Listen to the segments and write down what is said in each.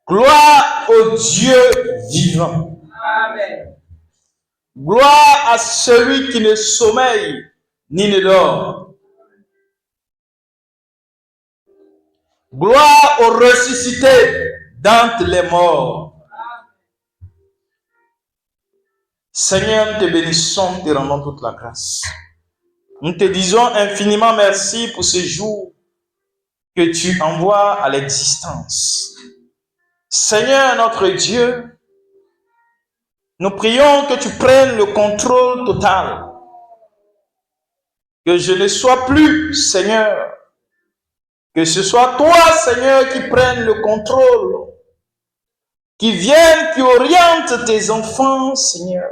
Gloire au Dieu vivant. Amen. Gloire à celui qui ne sommeille ni ne dort. Gloire au ressuscité d'entre les morts. Seigneur, nous te bénissons, te rendons toute la grâce. Nous te disons infiniment merci pour ce jour que tu envoies à l'existence. Seigneur notre Dieu, nous prions que tu prennes le contrôle total. Que je ne sois plus, Seigneur, que ce soit toi, Seigneur, qui prenne le contrôle, qui vienne, qui oriente tes enfants, Seigneur.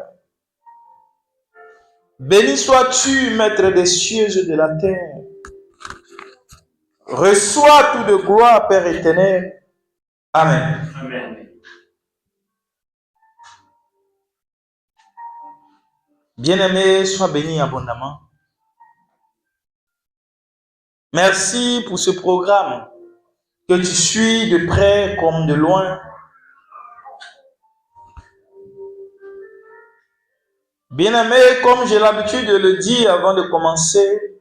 Béni sois-tu, Maître des cieux et de la terre. Reçois tout de gloire, Père éternel. Amen. Amen. Bien-aimé, sois béni abondamment. Merci pour ce programme que tu suis de près comme de loin. Bien-aimé, comme j'ai l'habitude de le dire avant de commencer,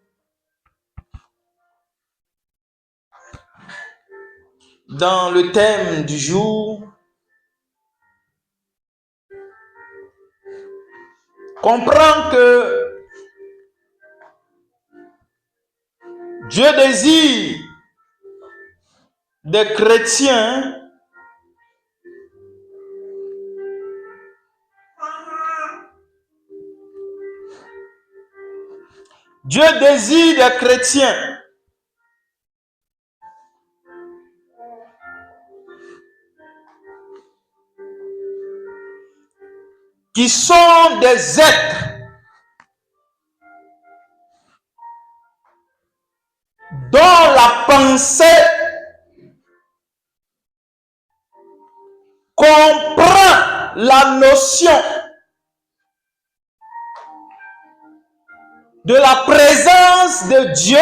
dans le thème du jour, comprends que Dieu désire des chrétiens qui sont des êtres dont la pensée comprend la notion de la présence de Dieu,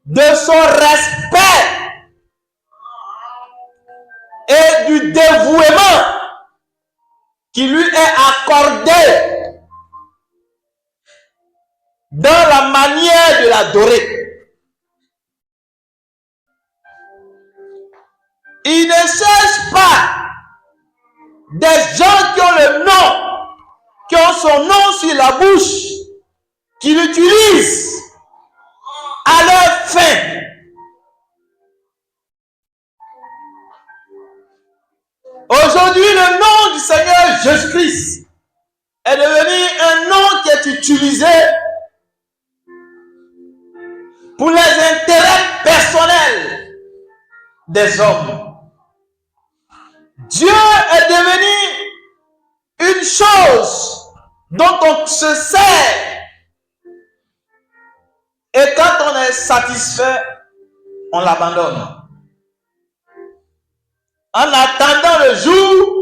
de son respect et du dévouement qui lui est accordé dans la manière de l'adorer. Il ne cherche pas des gens qui ont le nom, qui ont son nom sur la bouche, qui l'utilisent à leur fin. Aujourd'hui, le nom du Seigneur Jésus-Christ est devenu un nom qui est utilisé pour les intérêts personnels des hommes. Dieu est devenu une chose dont on se sert. Et quand on est satisfait, on l'abandonne. En attendant le jour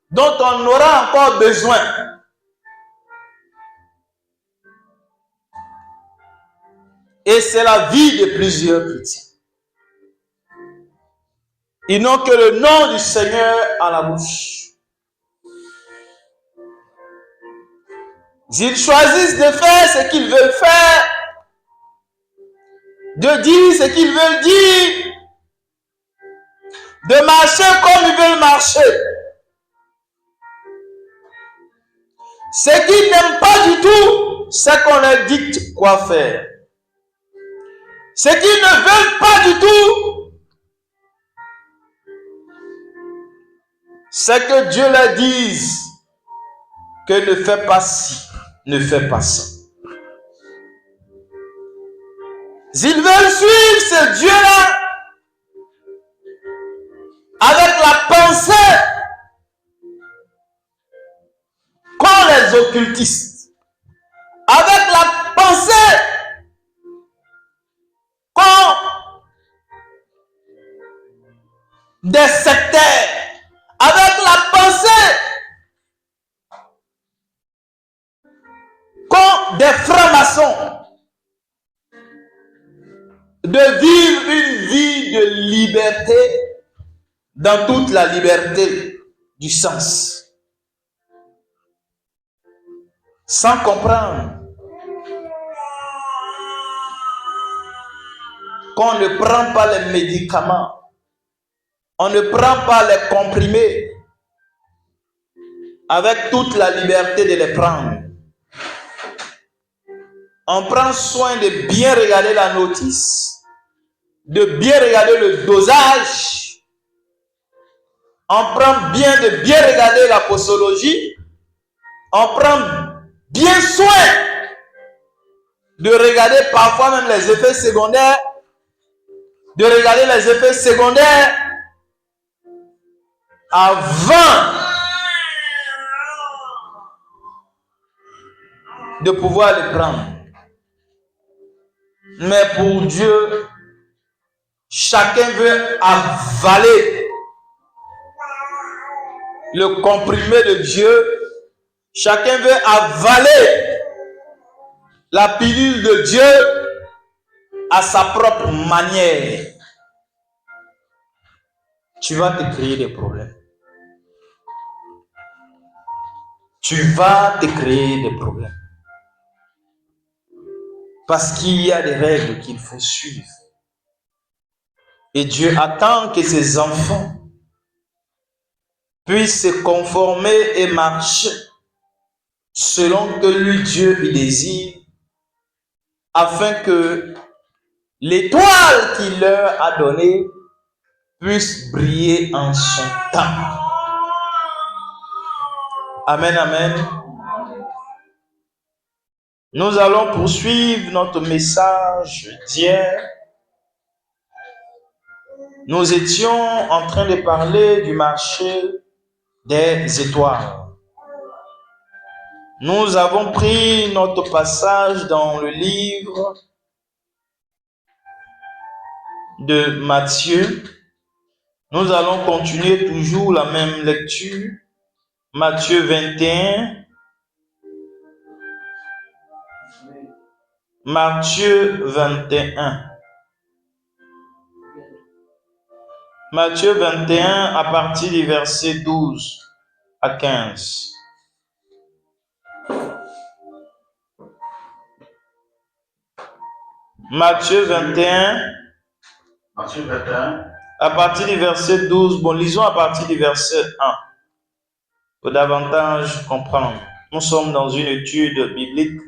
dont on aura encore besoin. Et c'est la vie de plusieurs chrétiens. Ils n'ont que le nom du Seigneur à la bouche. Ils choisissent de faire ce qu'ils veulent faire, de dire ce qu'ils veulent dire, de marcher comme ils veulent marcher. Ce qu'ils n'aiment pas du tout, c'est qu'on leur dicte quoi faire. Ce qu'ils ne veulent pas du tout, c'est que Dieu leur dise que ne fais pas ci, ne fais pas ça. Ils veulent suivre ce Dieu-là avec la pensée qu'ont les occultistes, avec la pensée qu'ont des sectaires, avec la pensée qu'ont des francs-maçons, de de vivre une vie de liberté dans toute la liberté du sens. Sans comprendre qu'on ne prend pas les médicaments, on ne prend pas les comprimés avec toute la liberté de les prendre. On prend soin de bien regarder la notice, de bien regarder le dosage. On prend bien de bien regarder la posologie. On prend bien soin de regarder parfois même les effets secondaires, de regarder les effets secondaires avant de pouvoir les prendre. Mais pour Dieu, chacun veut avaler le comprimé de Dieu. Chacun veut avaler la pilule de Dieu à sa propre manière. Tu vas te créer des problèmes. Tu vas te créer des problèmes. Parce qu'il y a des règles qu'il faut suivre. Et Dieu attend que ses enfants puissent se conformer et marcher selon que lui, Dieu, il désire, afin que l'étoile qu'il leur a donnée puisse briller en son temps. Amen, amen. Nous allons poursuivre notre message d'hier. Nous étions en train de parler du marché des étoiles. Nous avons pris notre passage dans le livre de Matthieu. Nous allons continuer toujours la même lecture. Matthieu 21. Matthieu 21. Matthieu 21 à partir du verset 12 à 15. Matthieu 21. Matthieu 21. À partir du verset 12. Bon, lisons à partir du verset 1. Pour davantage comprendre. Nous sommes dans une étude biblique.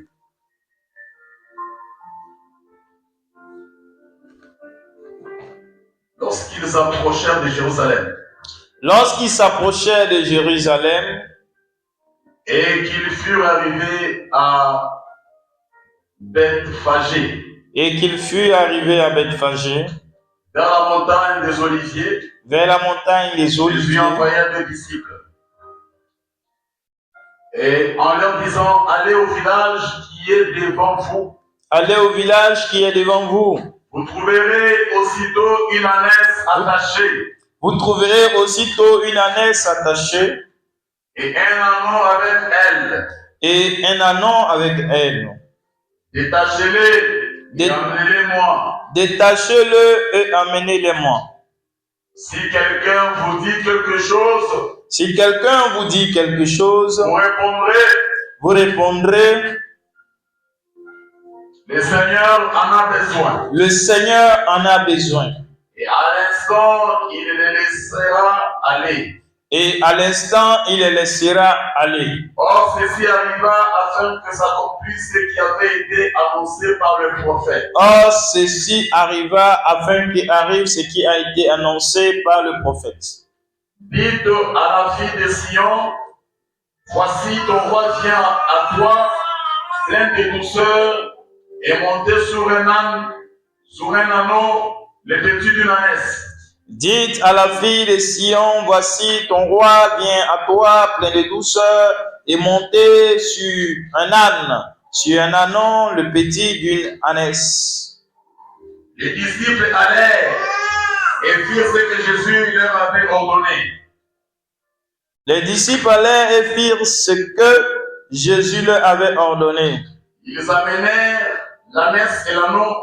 Lorsqu'ils approchèrent de Jérusalem. Lorsqu'ils s'approchèrent de Jérusalem. Et qu'ils furent arrivés à Bethphagée. Et qu'ils furent arrivés à Bethphagée. Vers la montagne des Oliviers. Vers la montagne des Oliviers. Jésus envoya 2 disciples. Et en leur disant, allez au village qui est devant vous. Allez au village qui est devant vous. Vous trouverez aussitôt une ânesse attachée. Vous trouverez aussitôt une ânesse attachée. Et un ânon avec elle. Et un ânon avec elle. Détachez-les et amenez-les-moi. Détachez-le et amenez-les-moi. Si quelqu'un vous dit quelque chose. Si quelqu'un vous dit quelque chose. Vous répondrez. Le Seigneur en a besoin. Le Seigneur en a besoin. Et à l'instant, il les laissera aller. Et à l'instant, il les laissera aller. Or, ceci arriva afin que s'accomplisse ce qui avait été annoncé par le prophète. Or, ceci arriva afin qu'il arrive ce qui a été annoncé par le prophète. Dites à la fille de Sion, voici ton roi vient à toi, plein de douceur, et monté sur un âne, sur un ânon, le vêtu d'une ânesse. Dites à la fille de Sion, voici ton roi vient à toi, plein de douceur, et monté sur un ânon, le petit d'une ânesse. Les disciples allèrent et firent ce que Jésus leur avait ordonné. Les disciples allèrent et firent ce que Jésus leur avait ordonné. Ils amenèrent l'ânesse et l'ânon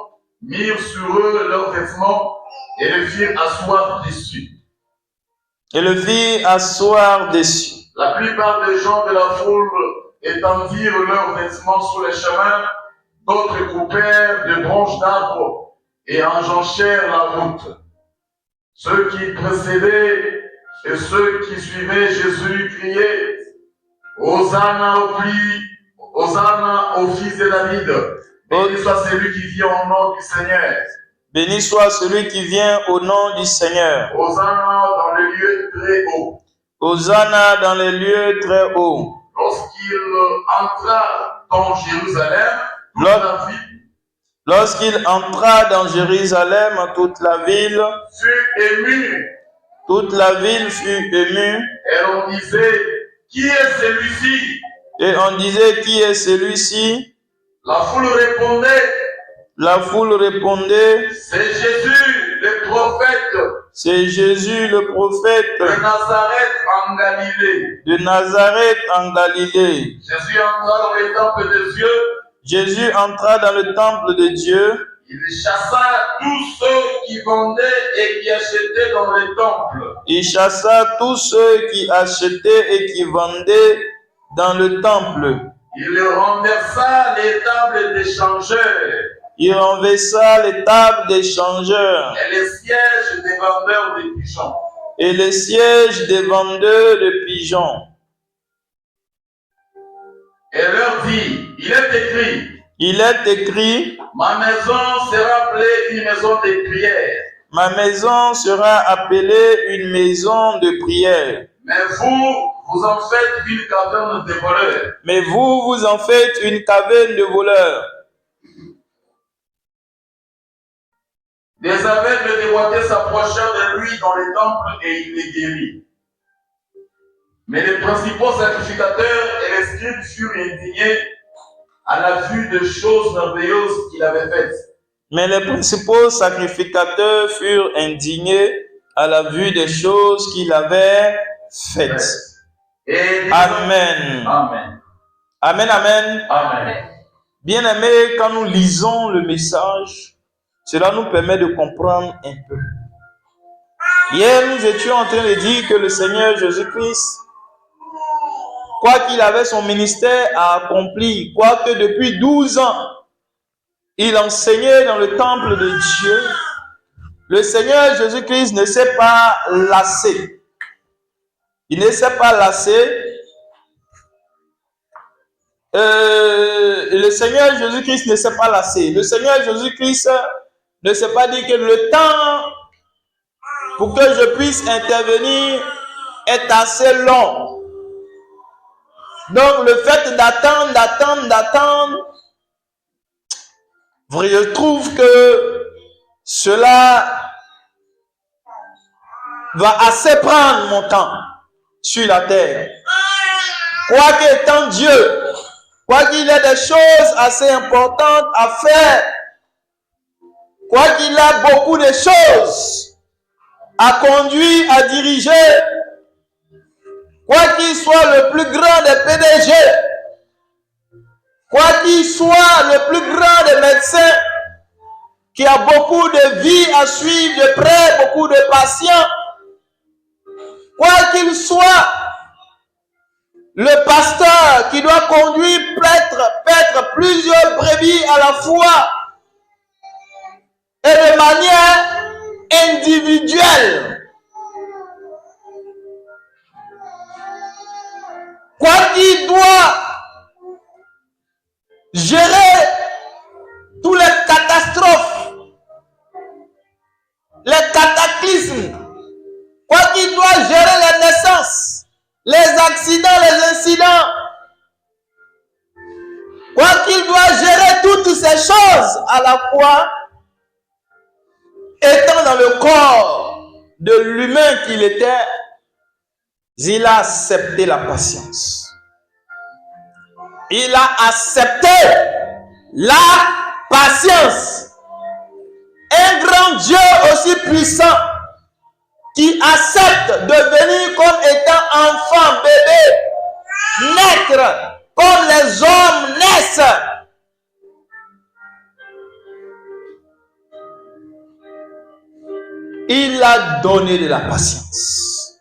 mirent sur eux leurs vêtements et le firent asseoir dessus. Et le firent asseoir dessus. La plupart des gens de la foule étendirent leurs vêtements sur les chemins, d'autres coupèrent de branches d'arbres et enjonchèrent la route. Ceux qui précédaient et ceux qui suivaient Jésus criaient « Hosanna au fils de David, béni soit celui qui vient au nom du Seigneur. Béni soit celui qui vient au nom du Seigneur. Hosanna dans les lieux très hauts. Hosanna dans les lieux très hauts. » Lorsqu'il entra dans Jérusalem, Lorsqu'il entra dans Jérusalem, toute la ville fut émue. Toute la ville fut émue. Et on disait, qui est celui-ci? Et on disait, qui est celui-ci? La foule répondait, c'est Jésus le prophète. C'est Jésus le prophète de Nazareth en Galilée. De Nazareth en Galilée. Jésus entra dans le temple de Dieu. Jésus entra dans le temple de Dieu. Il chassa tous ceux qui vendaient et qui achetaient dans le temple. Il chassa tous ceux qui achetaient et qui vendaient dans le temple. Il renversa les tables des changeurs. Il renversa les tables des changeurs. Et les sièges des vendeurs de pigeons. Et les sièges des vendeurs de pigeons. Et leur dit, il est écrit, ma maison sera appelée une maison de prière. Ma maison sera appelée une maison de prière. Mais vous en faites une caverne de voleurs. Mais vous en faites une caverne de voleurs. Des aveugles déboîtés s'approchèrent de lui dans les temples et il les guérit. Mais les principaux sacrificateurs et les scribes furent indignés à la vue des choses merveilleuses qu'il avait faites. Mais les principaux sacrificateurs furent indignés à la vue des choses qu'il avait faites. Amen. Amen. Amen, amen. Amen. Bien-aimés, quand nous lisons le message, cela nous permet de comprendre un peu. Hier, nous étions en train de dire que le Seigneur Jésus-Christ, quoi qu'il avait son ministère à accomplir, quoique depuis 12 ans, il enseignait dans le temple de Dieu, le Seigneur Jésus-Christ ne s'est pas lassé. Il ne s'est pas lassé. Le Seigneur Jésus-Christ ne s'est pas lassé. Le Seigneur Jésus-Christ ne s'est pas dit que le temps pour que je puisse intervenir est assez long. Donc le fait d'attendre, je trouve que cela va assez prendre mon temps sur la terre. Quoique étant Dieu, quoiqu'il ait des choses assez importantes à faire, quoiqu'il a beaucoup de choses à conduire, à diriger, quoi qu'il soit le plus grand des PDG, quoi qu'il soit le plus grand des médecins, qui a beaucoup de vie à suivre de près, beaucoup de patients, quoi qu'il soit le pasteur qui doit conduire paître plusieurs brebis à la fois et de manière individuelle. Quoi qu'il doit gérer toutes les catastrophes, les cataclysmes, quoi qu'il doit gérer les naissances, les accidents, les incidents, quoi qu'il doit gérer toutes ces choses à la fois, étant dans le corps de l'humain qu'il était, il a accepté la patience. Il a accepté la patience. Un grand Dieu aussi puissant qui accepte de venir comme étant enfant, bébé, naître comme les hommes naissent. il a donné de la patience.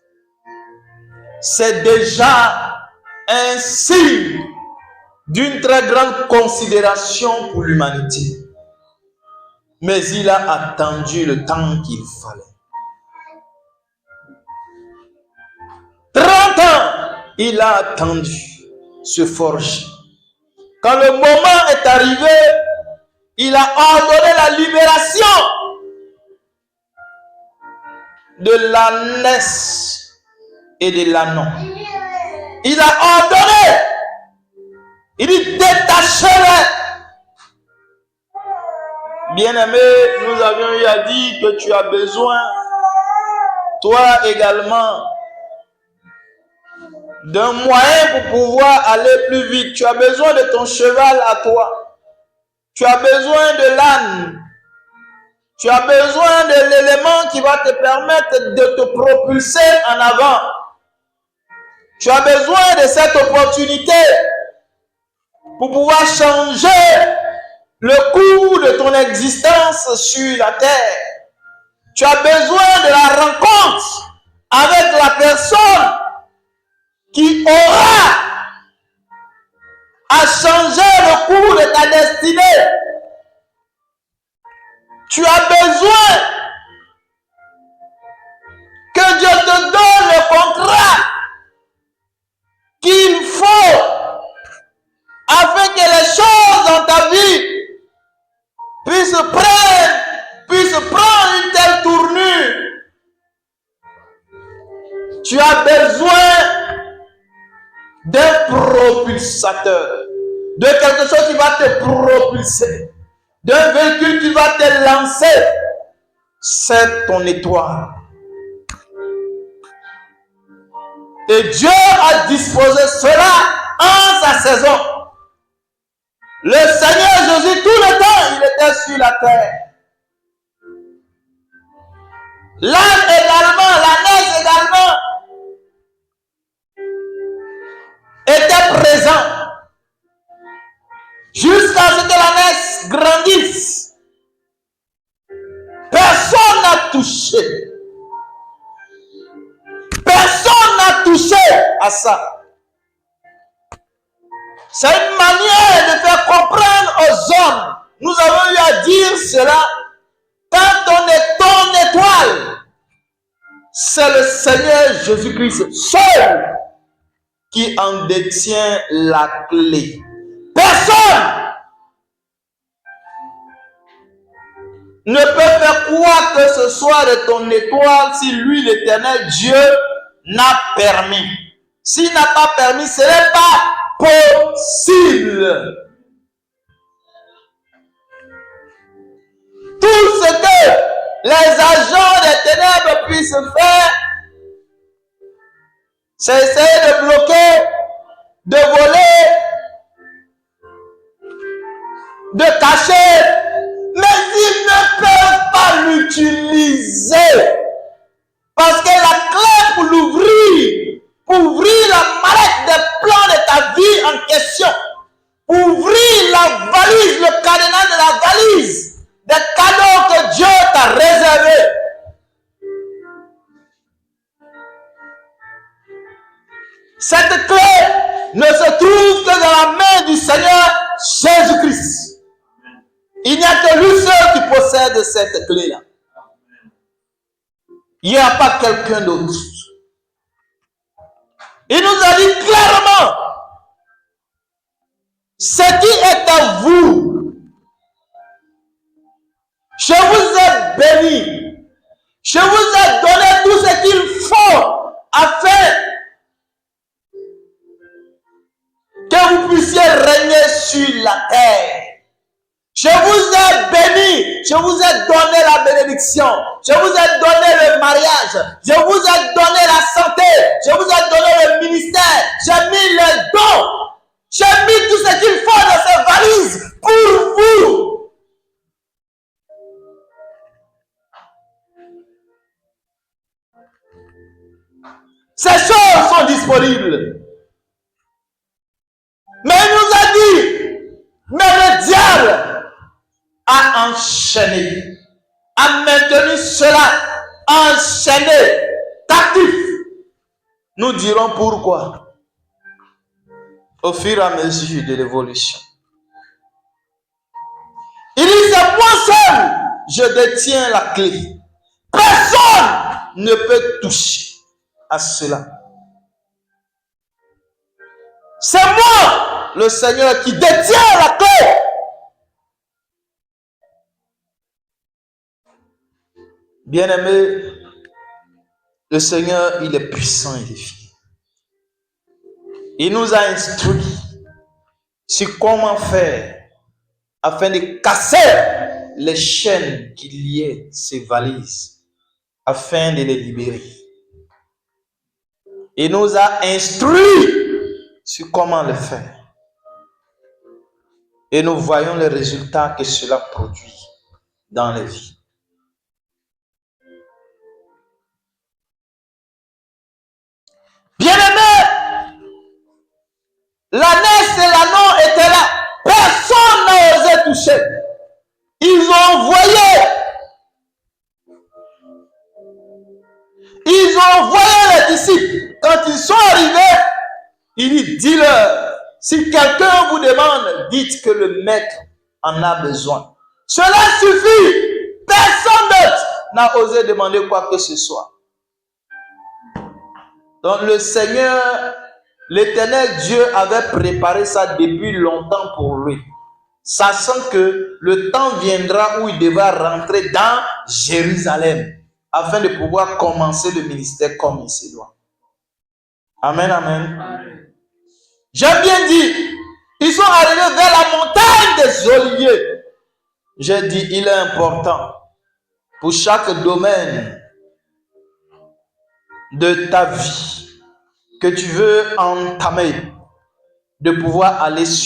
C'est déjà un signe d'une très grande considération pour l'humanité. Mais il a attendu le temps qu'il fallait. 30 ans, il a attendu ce forger. Quand le moment est arrivé, il a ordonné la libération de l'ânesse et de l'ânon. Il a ordonné, il dit détachez-les. Bien-aimé, nous avions eu à dire que tu as besoin, toi également, d'un moyen pour pouvoir aller plus vite. Tu as besoin de ton cheval à toi. Tu as besoin de l'âne. Tu as besoin de l'élément qui va te permettre de te propulser en avant. Tu as besoin de cette opportunité pour pouvoir changer le cours de ton existence sur la terre. Tu as besoin de la rencontre avec la personne qui aura à changer le cours de ta destinée. Tu as besoin que Dieu te donne le contrat qu'il faut afin que les choses dans ta vie puissent prendre une telle tournure. Tu as besoin d'un propulsateur, de quelque chose qui va te propulser, d'un véhicule qui va te lancer. C'est ton étoile. Et Dieu a disposé cela en sa saison. Le Seigneur Jésus, tout le temps, il était sur la terre. L'âne également, l'ânesse également, était présent jusqu'à ce que l'ânesse grandisse. Personne n'a touché. Personne n'a touché à ça. C'est une manière de faire comprendre aux hommes. Nous avons eu à dire cela. Quand on est ton étoile, c'est le Seigneur Jésus-Christ seul qui en détient la clé. Personne ne peut faire quoi que ce soit de ton étoile si lui, l'Éternel Dieu, n'a permis. S'il n'a pas permis, ce n'est pas possible. Tout ce que les agents des ténèbres puissent faire, c'est essayer de bloquer, de voler, de cacher, mais ils ne peuvent pas l'utiliser. Parce que la clé pour l'ouvrir, pour ouvrir la mallette des plans de ta vie en question, pour ouvrir la valise, le cadenas de la valise, des cadeaux que Dieu t'a réservés. Cette clé ne se trouve que dans la main du Seigneur Jésus-Christ. Il n'y a que lui seul qui possède cette clé-là. Il n'y a pas quelqu'un d'autre. Il nous a dit clairement, ce qui est à vous, je vous ai béni, je vous ai donné tout ce qu'il faut afin que vous puissiez régner sur la terre. Je vous ai béni, je vous ai donné la bénédiction, je vous ai donné le mariage, je vous ai donné la santé, je vous ai donné le ministère, j'ai mis les dons, j'ai mis tout ce qu'il faut dans ces valises pour vous. Ces choses sont disponibles. Mais il nous a dit, mais le diable a enchaîné, a maintenu cela enchaînés, captifs. Nous dirons pourquoi au fur et à mesure de l'évolution. Il dit, c'est moi seul, je détiens la clé. Personne ne peut toucher à cela. C'est moi, le Seigneur, qui détient la clé. Bien-aimé, le Seigneur, il est puissant, il est fier. Il nous a instruits sur comment faire afin de casser les chaînes qui liaient ces valises, afin de les libérer. Il nous a instruits sur comment le faire. Et nous voyons les résultats que cela produit dans les vies. Bien-aimés, l'ânesse et l'anneau étaient là. Personne n'a osé toucher. Ils ont envoyé les disciples. Quand ils sont arrivés, il dit, dis-leur, si quelqu'un vous demande, dites que le maître en a besoin. Cela suffit. Personne d'autre n'a osé demander quoi que ce soit. Donc le Seigneur, l'Éternel Dieu avait préparé ça depuis longtemps pour lui, sachant que le temps viendra où il devra rentrer dans Jérusalem afin de pouvoir commencer le ministère comme il se doit. Amen, amen. J'ai bien dit, ils sont arrivés vers la montagne des Oliviers. J'ai dit, il est important pour chaque domaine de ta vie que tu veux entamer, de pouvoir aller sur